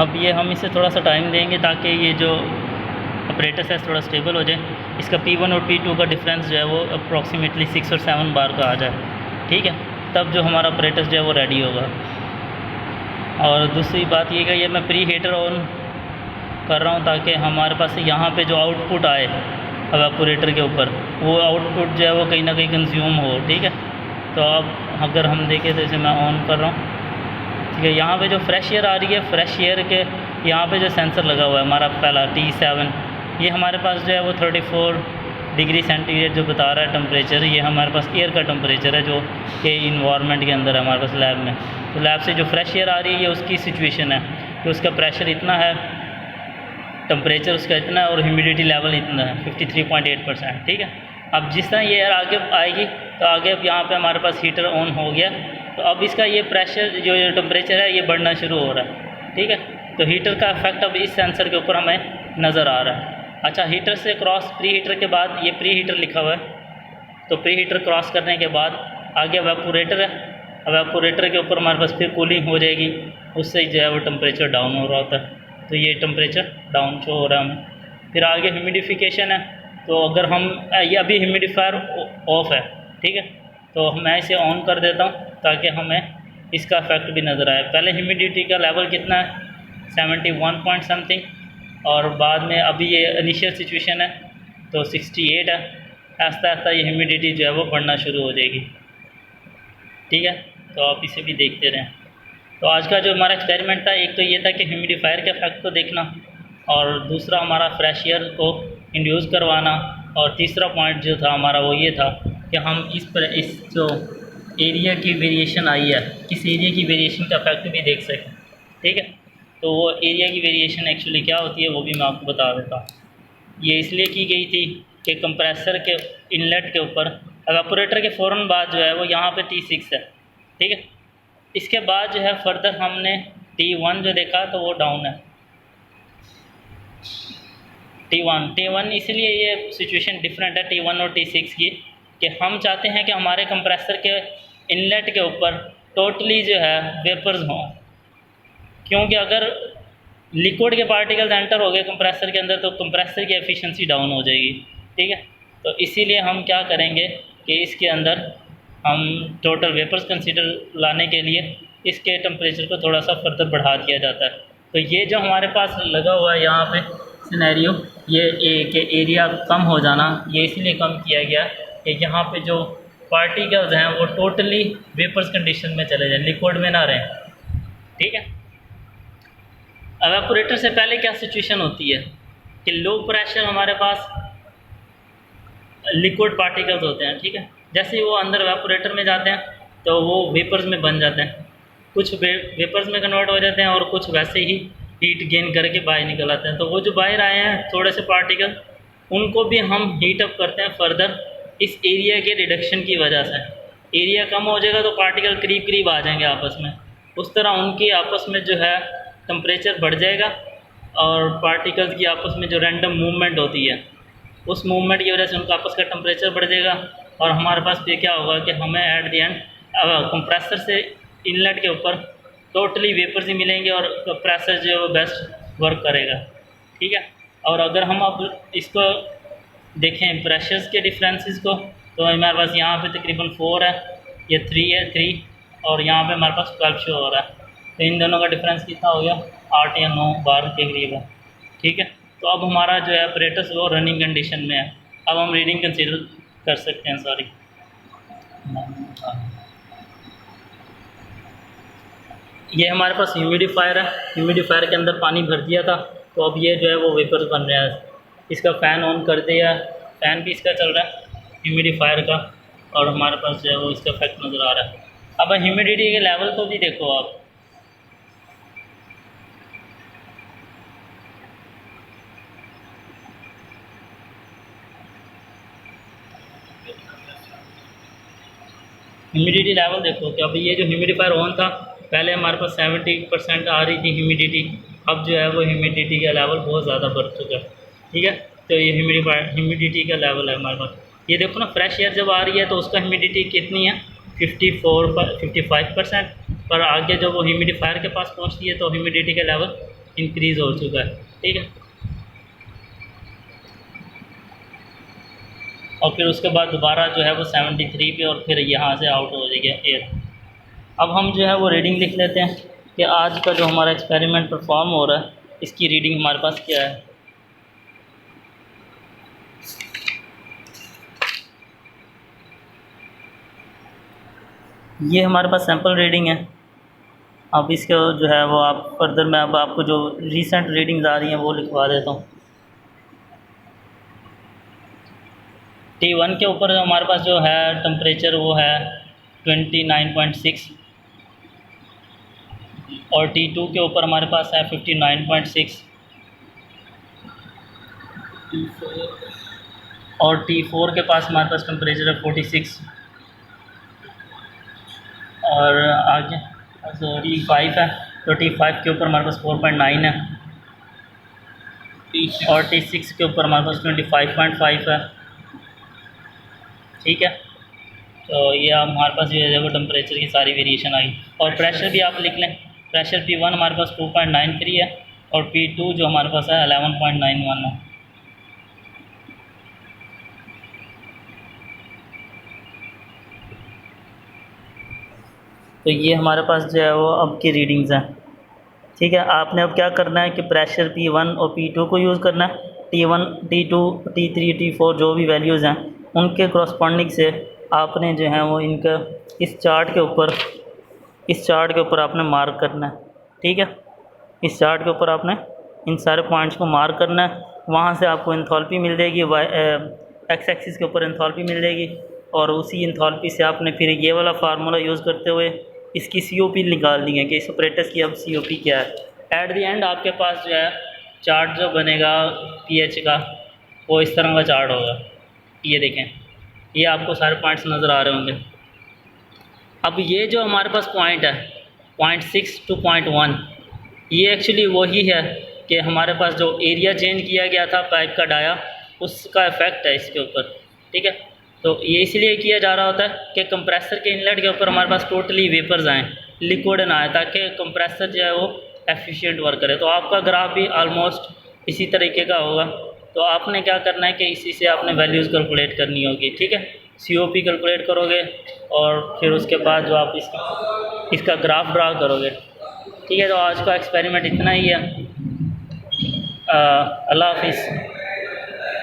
अब ये हम इसे थोड़ा सा टाइम देंगे ताकि ये जो ऑपरेटस है थोड़ा स्टेबल हो जाए। इसका P1 और P2 का डिफरेंस जो है वो अप्रॉक्सीमेटली 6 और 7 बार का आ जाए, ठीक है। तब जो हमारा ऑपरेटस जो है वो रेडी होगा। और दूसरी बात ये कि ये मैं प्री हीटर ऑन कर रहा हूँ ताकि हमारे पास यहाँ पे जो आउटपुट आए एवापोरेटर के ऊपर, वो आउटपुट जो है वो कहीं ना कहीं कंज्यूम हो, ठीक है। तो अब अगर हम देखें तो इसे मैं ऑन कर रहा हूँ, ठीक है। यहाँ पे जो फ्रेश एयर आ रही है, फ्रेश एयर के यहाँ पे जो सेंसर लगा हुआ है हमारा पहला T7, ये हमारे पास जो है वो 34 डिग्री सेंटीग्रेड जो बता रहा है टेम्परेचर, ये हमारे पास एयर का टेम्परेचर है जो कि इन्वायरमेंट के अंदर है हमारे पास लैब में। तो लैब से जो फ्रेश एयर आ रही है ये उसकी सिचुएशन है कि उसका प्रेशर इतना है, टेम्परेचर उसका इतना है और ह्यूमिडिटी लेवल इतना है 53.8%, ठीक है। अब जिस तरह ये एयर आगे आएगी तो आगे अब यहाँ पे हमारे पास हीटर ऑन हो गया, तो अब इसका ये प्रेशर जो टेम्परेचर है ये बढ़ना शुरू हो रहा है, ठीक है। तो हीटर का इफेक्ट अब इस सेंसर के ऊपर हमें नज़र आ रहा है। अच्छा, हीटर से क्रॉस प्री हीटर के बाद, ये प्री हीटर लिखा हुआ है, तो प्री हीटर क्रॉस करने के बाद आगे एवापोरेटर है। एवापोरेटर के ऊपर हमारे पास फिर कूलिंग हो जाएगी, उससे जो है वो टेम्परेचर डाउन हो रहा होता है, तो ये टेम्परेचर डाउन शो हो रहा है हमें। फिर आगे ह्यूमिडिफिकेशन है, तो अगर हम ये अभी ह्यूमिडिफायर ऑफ है, ठीक है, तो मैं इसे ऑन कर देता हूँ ताकि हमें इसका इफेक्ट भी नज़र आए। पहले ह्यूमिडिटी का लेवल कितना है 71 पॉइंट समथिंग, और बाद में अभी ये इनिशियल सिचुएशन है तो 68 है। आहिस्ता आहिस्ता ये ह्यूमिडिटी जो है वो बढ़ना शुरू हो जाएगी, ठीक है। तो आप इसे भी देखते रहें। तो आज का जो हमारा एक्सपेरिमेंट था, एक तो ये था कि ह्यूमिडिफायर के इफेक्ट को देखना, और दूसरा हमारा फ्रेश एयर को इंड्यूस करवाना, और तीसरा पॉइंट जो था हमारा वो ये था कि हम इस जो एरिया की वेरिएशन आई है, किस एरिया की वेरिएशन का इफेक्ट भी देख सकें, ठीक है। तो वो एरिया की वेरिएशन एक्चुअली क्या होती है वो भी मैं आपको बता देता हूँ। ये इसलिए की गई थी कि कंप्रेसर के इनलेट के ऊपर एवापोरेटर के फ़ौरन बाद जो है वो यहाँ पे T6 है, ठीक है। इसके बाद जो है फर्दर हमने T1 जो देखा तो वो डाउन है, T1 इसलिए ये सिचुएशन डिफरेंट है T1 और T6 की, कि हम चाहते हैं कि हमारे कंप्रेसर के इनलेट के ऊपर टोटली जो है वेपर्स हों, क्योंकि अगर लिक्विड के पार्टिकल्स एंटर हो गए कंप्रेसर के अंदर तो कंप्रेसर की एफिशिएंसी डाउन हो जाएगी, ठीक है। तो इसीलिए हम क्या करेंगे कि इसके अंदर हम टोटल वेपर्स कंसीडर लाने के लिए इसके टेम्परेचर को थोड़ा सा फर्दर बढ़ा दिया जाता है। तो ये जो हमारे पास लगा हुआ है यहाँ पे सिनेरियो, ये कि एरिया कम हो जाना, ये इसलिए कम किया गया कि यहाँ पे जो पार्टिकल्स हैं वो टोटली वेपर्स कंडीशन में चले जाएं, लिक्विड में ना रहें, ठीक है। एवापोरेटर से पहले क्या सिचुएशन होती है कि लो प्रेशर हमारे पास लिक्विड पार्टिकल्स होते हैं, ठीक है। जैसे ही वो अंदर एवापोरेटर में जाते हैं तो वो वेपर्स में बन जाते हैं, कुछ वेपर्स में कन्वर्ट हो जाते हैं और कुछ वैसे ही हीट गेन करके बाहर निकल आते हैं। तो वो जो बाहर आए हैं थोड़े से पार्टिकल, उनको भी हम हीट अप करते हैं फर्दर इस एरिया के रिडक्शन की वजह से। एरिया कम हो जाएगा तो पार्टिकल करीब करीब आ जाएंगे आपस में, उस तरह उनके आपस में जो है टेम्परेचर बढ़ जाएगा, और पार्टिकल्स की आपस में जो रैंडम मूवमेंट होती है उस मूवमेंट की वजह से उनका आपस का टेम्परेचर बढ़ जाएगा, और हमारे पास फिर क्या होगा कि हमें एट द एंड कंप्रेसर से इनलेट के ऊपर टोटली वेपर्स ही मिलेंगे और कंप्रेसर जो है वो बेस्ट वर्क करेगा, ठीक है। और अगर हम अब इसको देखें प्रेशर्स के डिफरेंसेस को, तो हमारे पास यहाँ पे तकरीबन 4 है, ये 3 है 3, और यहाँ पे हमारे पास 12 शो हो रहा है। तो इन दोनों का डिफरेंस कितना हो गया 8 या 9 बार के करीब है, ठीक है। तो अब हमारा जो है ऑपरेटर्स वो रनिंग कंडीशन में है, अब हम रीडिंग कंसीडर कर सकते हैं। सॉरी, ये हमारे पास ह्यूमिडिफायर है, ह्यूमिडिफायर के अंदर पानी भर दिया था, तो अब ये जो है वो वेपर्स बन रहे हैं। इसका फ़ैन ऑन कर दिया, फ़ैन भी इसका चल रहा है ह्यूमिडिफायर का, और हमारे पास जो है वो इसका इफेक्ट नज़र आ रहा है। अब ह्यूमिडिटी के लेवल को भी देखो आप, ह्यूमिडिटी लेवल देखो कि अभी ये जो ह्यूमिडिफायर ऑन था, पहले हमारे पास 70% आ रही थी ह्यूमिडिटी, अब जो है वो ह्यूमिडिटी का लेवल बहुत ज़्यादा बढ़ चुका है, ठीक है। तो ये ह्यूमिडिटी का लेवल है हमारे पास, ये देखो ना, फ्रेश एयर जब आ रही है तो उसका ह्यूमिडिटी कितनी है 55%, पर आगे जब वो ह्यूमिडिफायर के पास पहुँचती है तो ह्यूमिडिटी का लेवल इंक्रीज़ हो चुका है, ठीक है। और फिर उसके बाद दोबारा जो है वो 73 पे और फिर यहाँ से आउट हो जाएगा एयर। अब हम जो है वो रीडिंग लिख लेते हैं कि आज का जो हमारा एक्सपेरिमेंट परफॉर्म हो रहा है इसकी रीडिंग हमारे पास क्या है। ये हमारे पास सैंपल रीडिंग है। अब इसका जो है वो आप फर्दर मैं अब आपको जो रीसेंट रीडिंग्स आ रही हैं वो लिखवा देता हूँ। T1 के ऊपर हमारे पास जो है टेम्परेचर वो है 29.6 और T2 के ऊपर हमारे पास है 59.6 और T4 के पास हमारे पास टेम्परेचर है 46 और आगे T5 है तो T5 के ऊपर हमारे पास 4.9 है और T6 के ऊपर हमारे पास 25.5 है, ठीक है। तो ये हमारे पास ये देखो टेम्परेचर की सारी वेरिएशन आई। और प्रेशर भी आप लिख लें, प्रेशर P1 हमारे पास 2.93 है और P2 जो हमारे पास है 11.91 है। तो ये हमारे पास जो है वो अब की रीडिंग्स हैं, ठीक है। आपने अब क्या करना है कि प्रेशर P1 और P2 को यूज़ करना है। T1, T2, T3, T4 जो भी वैल्यूज़ हैं उनके करस्पॉन्डिंग से आपने जो है वो इनका इस चार्ट के ऊपर आपने मार्क करना है, ठीक है। इस चार्ट के ऊपर आपने इन सारे पॉइंट्स को मार्क करना है। वहाँ से आपको एंथैल्पी मिल जाएगी, एक्स एक्सिस के ऊपर एंथैल्पी मिल जाएगी और उसी एंथैल्पी से आपने फिर ये वाला फार्मूला यूज़ करते हुए इसकी COP निकालनी है कि इस ऑपरेटस की अब COP क्या है। एट द एंड आपके पास जो है चार्ट जो बनेगा pH का वो इस तरह का चार्ट होगा। ये देखें, ये आपको सारे पॉइंट्स नज़र आ रहे होंगे। अब ये जो हमारे पास पॉइंट है 0.6 to 0.1 ये एक्चुअली वही है कि हमारे पास जो एरिया चेंज किया गया था पाइप का डाया उसका इफ़ेक्ट है इसके ऊपर, ठीक है। तो ये इसलिए किया जा रहा होता है कि कंप्रेसर के इनलेट के ऊपर हमारे पास टोटली वेपर्स आएँ, लिक्विड ना आए, ताकि कंप्रेसर जो है वो एफिशिएंट वर्क करे। तो आपका ग्राफ भी ऑलमोस्ट इसी तरीके का होगा। तो आपने क्या करना है कि इसी से आपने वैल्यूज़ कैलकुलेट करनी होगी, ठीक है। COP कैलकुलेट करोगे और फिर उसके बाद जो आप इसका ग्राफ ड्रा करोगे, ठीक है। तो आज का एक्सपेरिमेंट इतना ही है। अल्लाह हाफिज़।